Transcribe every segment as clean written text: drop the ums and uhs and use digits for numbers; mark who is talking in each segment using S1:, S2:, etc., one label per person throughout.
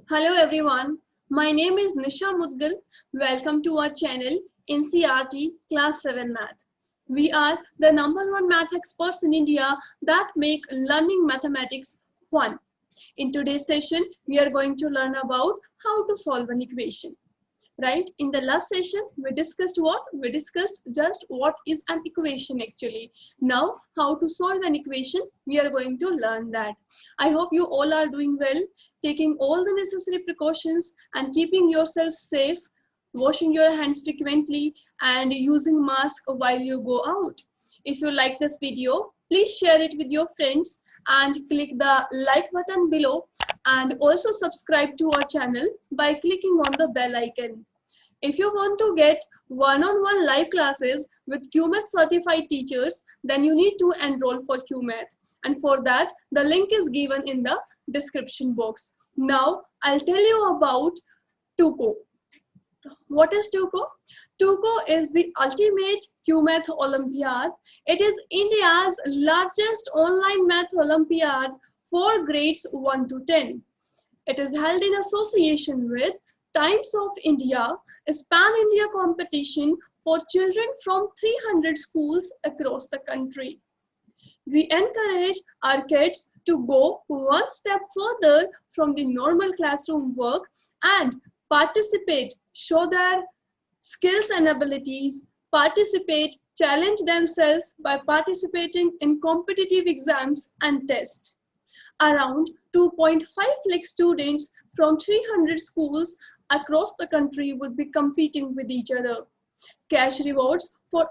S1: Hello everyone, my name is Nisha Mudgal. Welcome to our channel NCRT Class 7 Math. We are the number one math experts in India that make learning mathematics fun. In today's session, we are going to learn about how to solve an equation. Right, in the last session we discussed just what is an equation actually. Now how to solve an equation, we are going to learn that. I hope you all are doing well, taking all the necessary precautions and keeping yourself safe, washing your hands frequently and using mask while you go out. If you like this video, please share it with your friends and click the like button below, and also subscribe to our channel by clicking on the bell icon. If you want to get one-on-one live classes with QMath certified teachers, then you need to enroll for QMath. And for that, the link is given in the description box. Now, I'll tell you about Tuko. What is Tuko? Tuko is the ultimate QMath Olympiad. It is India's largest online math Olympiad for grades 1 to 10. It is held in association with Times of India, a pan-India competition for children from 300 schools across the country. We encourage our kids to go one step further from the normal classroom work and participate, show their skills and abilities, participate, challenge themselves by participating in competitive exams and tests. Around 2.5 lakh students from 300 schools across the country would be competing with each other. Cash rewards for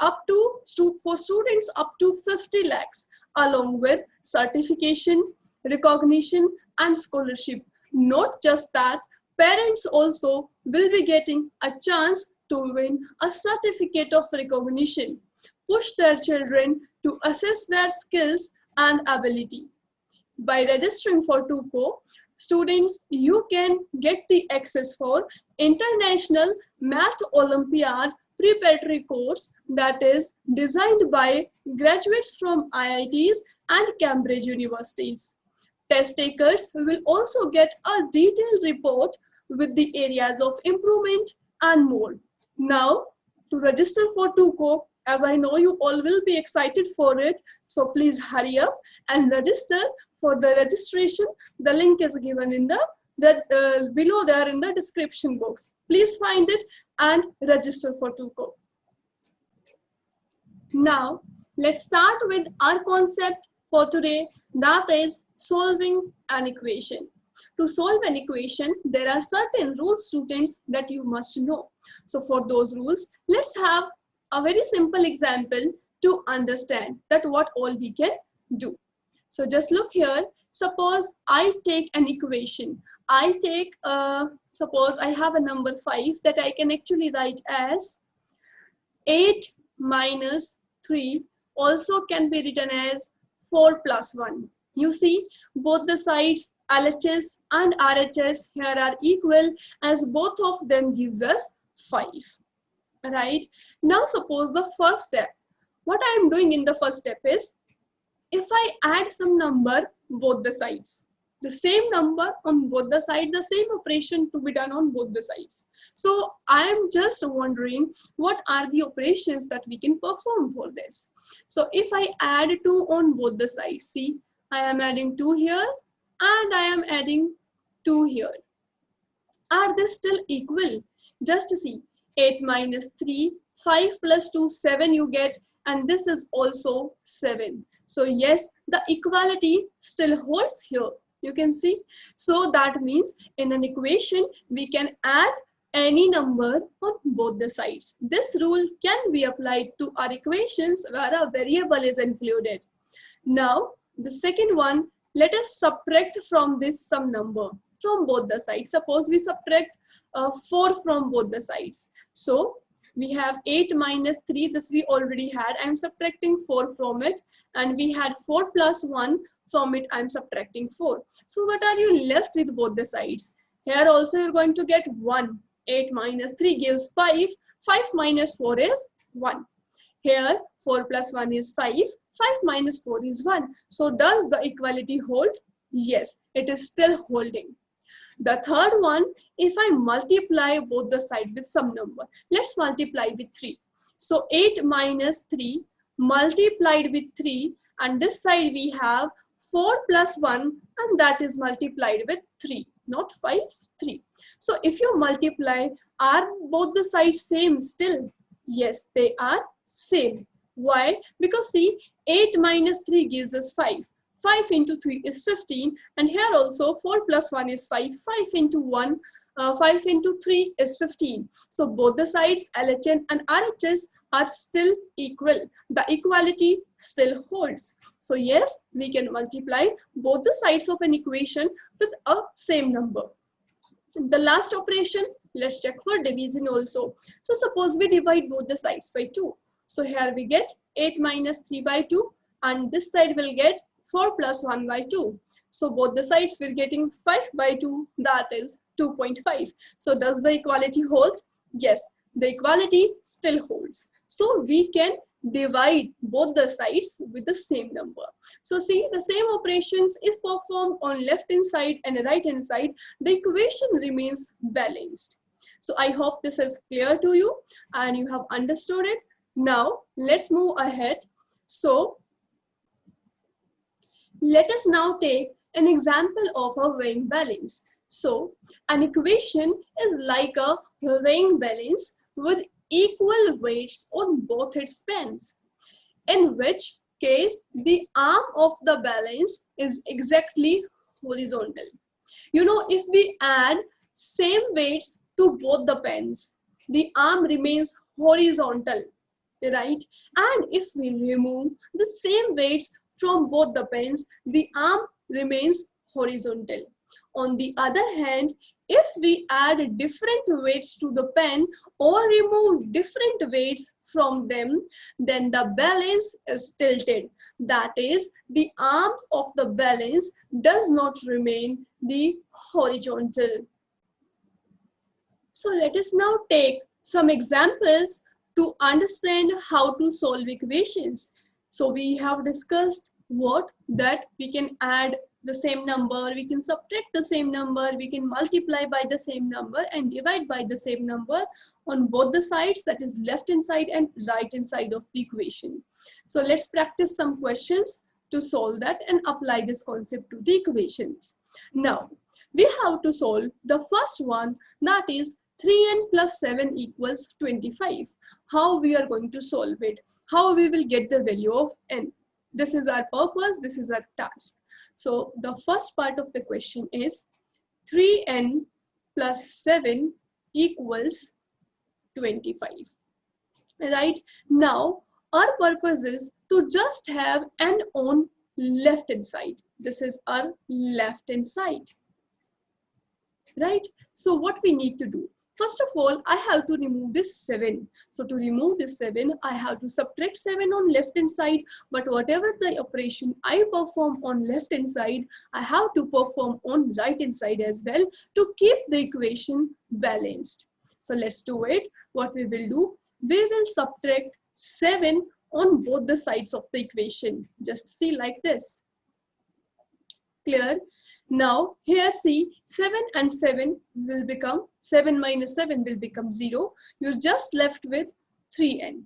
S1: students up to 50 lakhs, along with certification, recognition, and scholarship. Not just that, parents also will be getting a chance to win a certificate of recognition, push their children to assess their skills and ability. By registering for TUCO, students, you can get the access for International Math Olympiad preparatory course that is designed by graduates from IITs and Cambridge universities. Test takers will also get a detailed report with the areas of improvement and more. Now, to register for TUCO, as I know you all will be excited for it, so please hurry up and register. For the registration, the link is given in the below there in the description box. Please find it and register for TUCO. Now, let's start with our concept for today, that is solving an equation. To solve an equation, there are certain rules, students, that you must know. So for those rules, let's have a very simple example to understand that what all we can do. So just look here. Suppose I take an equation. Suppose I have a number 5 that I can actually write as 8 minus 3, also can be written as 4 plus 1. You see, both the sides LHS and RHS here are equal, as both of them gives us 5. Right? Now suppose the first step. What I am doing in the first step is, if I add some number both the sides, the same number on both the sides, the same operation to be done on both the sides. So I am just wondering what are the operations that we can perform for this. So if I add 2 on both the sides, see, I am adding 2 here and I am adding 2 here. Are they still equal? Just to see, 8 minus 3, 5 plus 2, 7 you get, and this is also 7. So yes, the equality still holds here. You can see. So that means in an equation, we can add any number on both the sides. This rule can be applied to our equations where a variable is included. Now, the second one, let us subtract from this some number from both the sides. Suppose we subtract 4 from both the sides. So we have 8 minus 3, this we already had. I am subtracting 4 from it, and we had 4 plus 1 from it. I am subtracting 4. So what are you left with both the sides? Here also you're going to get 1. 8 minus 3 gives 5. 5 minus 4 is 1. Here 4 plus 1 is 5. 5 minus 4 is 1. So does the equality hold? Yes, it is still holding. The third one, if I multiply both the sides with some number, let's multiply with 3. So 8 minus 3 multiplied with 3, and this side we have 4 plus 1, and that is multiplied with 3, not 5, 3. So if you multiply, are both the sides same still? Yes, they are same. Why? Because see, 8 minus 3 gives us 5. 5 into 3 is 15, and here also 4 plus 1 is 5. 5 into 1, 5 into 3 is 15. So both the sides LHS and RHS are still equal. The equality still holds. So yes, we can multiply both the sides of an equation with a same number. The last operation, let's check for division also. So suppose we divide both the sides by 2. So here we get 8 minus 3 by 2, and this side will get 4 plus 1 by 2. So both the sides we're getting 5 by 2, that is 2.5. So does the equality hold? Yes, the equality still holds. So we can divide both the sides with the same number. So see, the same operations is performed on left hand side and right hand side, the equation remains balanced. So I hope this is clear to you and you have understood it. Now let's move ahead. So let us now take an example of a weighing balance. So an equation is like a weighing balance with equal weights on both its pens, in which case the arm of the balance is exactly horizontal. You know, if we add same weights to both the pens, the arm remains horizontal, right? And if we remove the same weights from both the pens, the arm remains horizontal. On the other hand, if we add different weights to the pen or remove different weights from them, then the balance is tilted. That is, the arms of the balance does not remain the horizontal. So let us now take some examples to understand how to solve equations. So we have discussed what that we can add the same number, we can subtract the same number, we can multiply by the same number and divide by the same number on both the sides, that is left hand side and right hand side of the equation. So let's practice some questions to solve that and apply this concept to the equations. Now we have to solve the first one, that is 3n plus 7 equals 25. How we are going to solve it? How we will get the value of n? This is our purpose, this is our task. So the first part of the question is 3n plus 7 equals 25. Right? Now our purpose is to just have n on left hand side. This is our left hand side. Right? So what we need to do? First of all, I have to remove this 7. So to remove this 7, I have to subtract 7 on left hand side. But whatever the operation I perform on left hand side, I have to perform on right hand side as well to keep the equation balanced. So let's do it. What we will do? We will subtract 7 on both the sides of the equation. Just see like this. Clear? Now here see 7 and 7 will become 7 minus 7 will become 0. You're just left with 3n.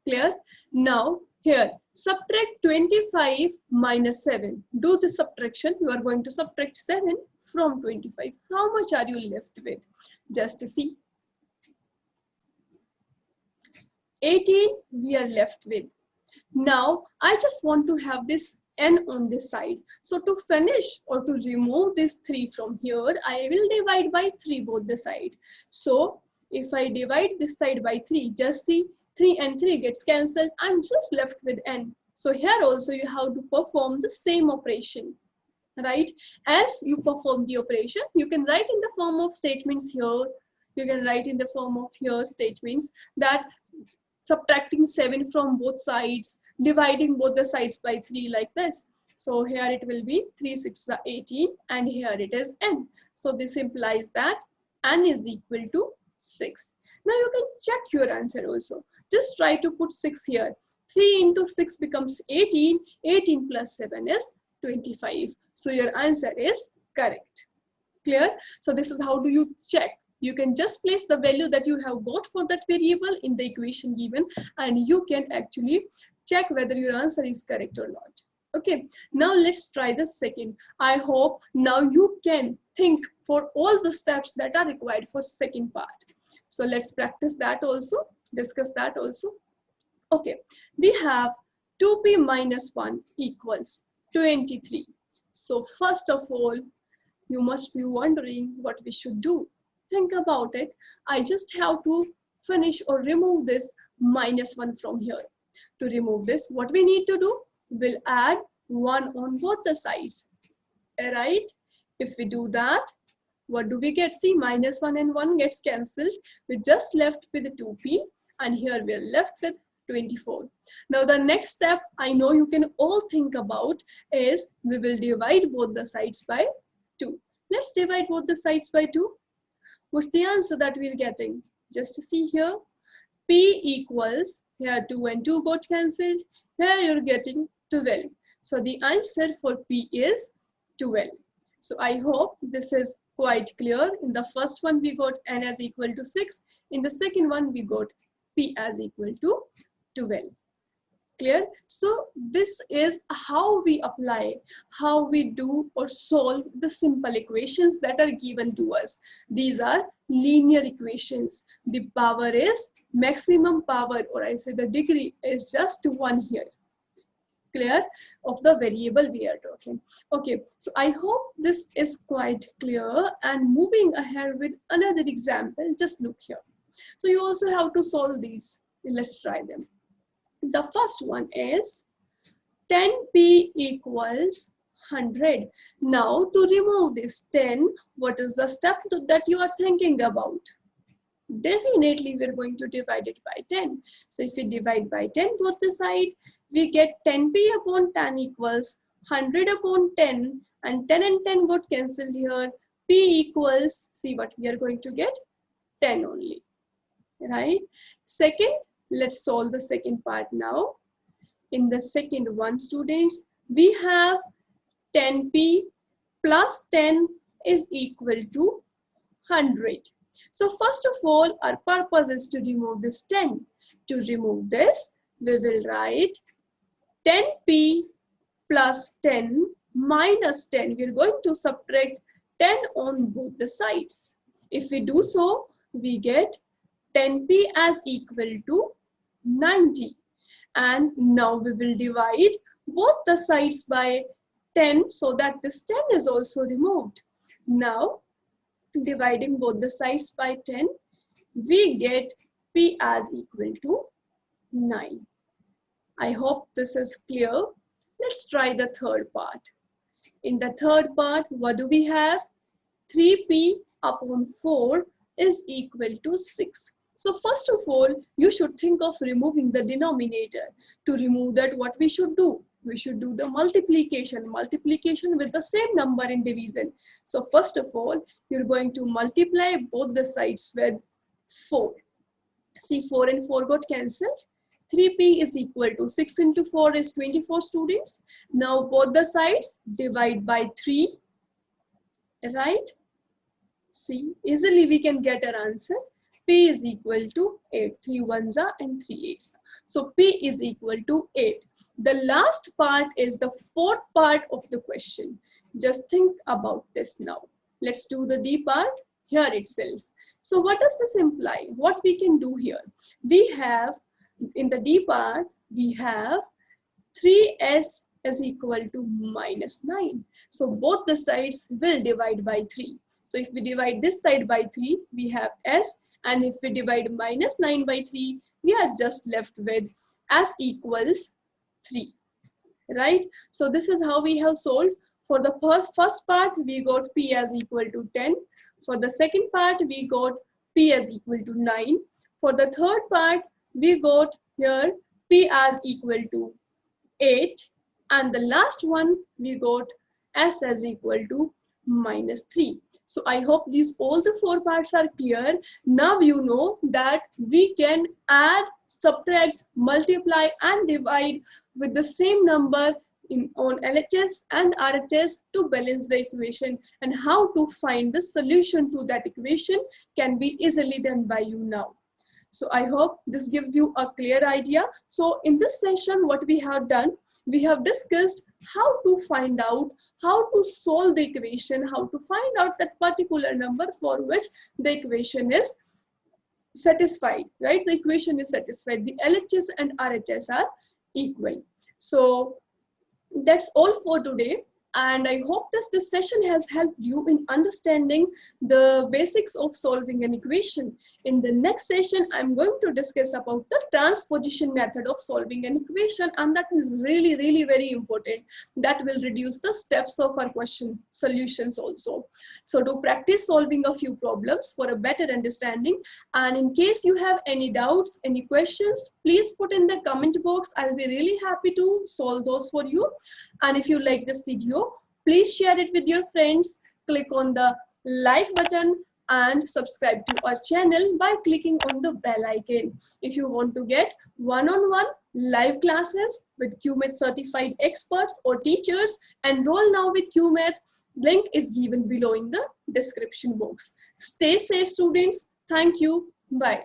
S1: Clear? Now here subtract 25 minus 7. Do the subtraction. You are going to subtract 7 from 25. How much are you left with? Just to see. 18 we are left with. Now I just want to have this n on this side. So to finish or to remove this 3 from here, I will divide by 3 both the side. So if I divide this side by 3, just see 3 and 3 gets cancelled. I'm just left with n. So here also you have to perform the same operation. Right? As you perform the operation, you can write in the form of statements here. You can write in the form of here statements that subtracting 7 from both sides, dividing both the sides by 3 like this. So here it will be 3 6 are 18 and here it is n. So this implies that n is equal to 6. Now you can check your answer also. Just try to put 6 here. 3 into 6 becomes 18. 18 plus 7 is 25. So your answer is correct. Clear? So this is how do you check. You can just place the value that you have got for that variable in the equation given, and you can actually check whether your answer is correct or not. Okay, now let's try the second. I hope now you can think for all the steps that are required for second part. So let's practice that also, discuss that also. Okay, we have 2p minus 1 equals 23. So first of all, you must be wondering what we should do. Think about it. I just have to finish or remove this minus 1 from here. To remove this, what we need to do? We'll add 1 on both the sides. Right? If we do that, what do we get? See, minus 1 and 1 gets cancelled. We're just left with the 2p, and here we're left with 24. Now the next step I know you can all think about is we will divide both the sides by 2. Let's divide both the sides by 2. What's the answer that we're getting? Just to see here, p equals, here 2 and 2 got cancelled, here you're getting 12. So the answer for p is 12. So I hope this is quite clear. In the first one we got n as equal to 6. In the second one we got p as equal to 12. Clear? So this is how we apply, how we do or solve the simple equations that are given to us. These are linear equations. The power is maximum power, or I say the degree is just 1 here. Clear? Of the variable we are talking. Okay, so I hope this is quite clear, and moving ahead with another example, just look here. So you also have to solve these. Let's try them. The first one is 10p equals 100. Now to remove this 10, what is the step that you are thinking about? Definitely we're going to divide it by 10. So if we divide by 10 both the side, we get 10p upon 10 equals 100 upon 10, and 10 and 10 got cancelled here. P equals, see what we are going to get? 10 only. Right? Second, let's solve the second part now. In the second one, students, we have 10p plus 10 is equal to 100. So first of all, our purpose is to remove this 10. To remove this, we will write 10p plus 10 minus 10. We're going to subtract 10 on both the sides. If we do so, we get 10p as equal to 90. And now we will divide both the sides by 10 so that this 10 is also removed. Now, dividing both the sides by 10, we get p as equal to 9. I hope this is clear. Let's try the third part. In the third part, what do we have? 3p upon 4 is equal to 6. So first of all, you should think of removing the denominator. To remove that, what we should do? We should do the multiplication with the same number in division. So first of all, you're going to multiply both the sides with 4. See, 4 and 4 got cancelled. 3p is equal to 6 into 4 is 24 students. Now both the sides divide by 3. Right? See, easily we can get an answer. P is equal to 8. 3 ones are and 3 8s. So P is equal to 8. The last part is the fourth part of the question. Just think about this now. Let's do the D part here itself. So what does this imply? What we can do here? We have, in the D part, we have 3s is equal to minus 9. So both the sides will divide by 3. So if we divide this side by 3, we have s. And if we divide minus 9 by 3, we are just left with s equals 3. Right? So this is how we have solved. For the first part, we got p as equal to 10. For the second part, we got p as equal to 9. For the third part, we got here p as equal to 8. And the last one, we got s as equal to minus 3. So I hope these all the 4 parts are clear. Now you know that we can add, subtract, multiply and divide with the same number on LHS and RHS to balance the equation, and how to find the solution to that equation can be easily done by you now. So I hope this gives you a clear idea. So in this session, what we have done, we have discussed how to find out, how to solve the equation, how to find out that particular number for which the equation is satisfied, right? The equation is satisfied. The LHS and RHS are equal. So that's all for today, and I hope this session has helped you in understanding the basics of solving an equation. In the next session, I'm going to discuss about the transposition method of solving an equation, and that is really very important. That will reduce the steps of our question solutions also. So to practice solving a few problems for a better understanding, and in case you have any doubts, any questions, please put in the comment box. I'll be really happy to solve those for you. And if you like this video, please share it with your friends. Click on the like button and subscribe to our channel by clicking on the bell icon. If you want to get one-on-one live classes with QMath certified experts or teachers, enroll now with QMath. Link is given below in the description box. Stay safe, students. Thank you. Bye.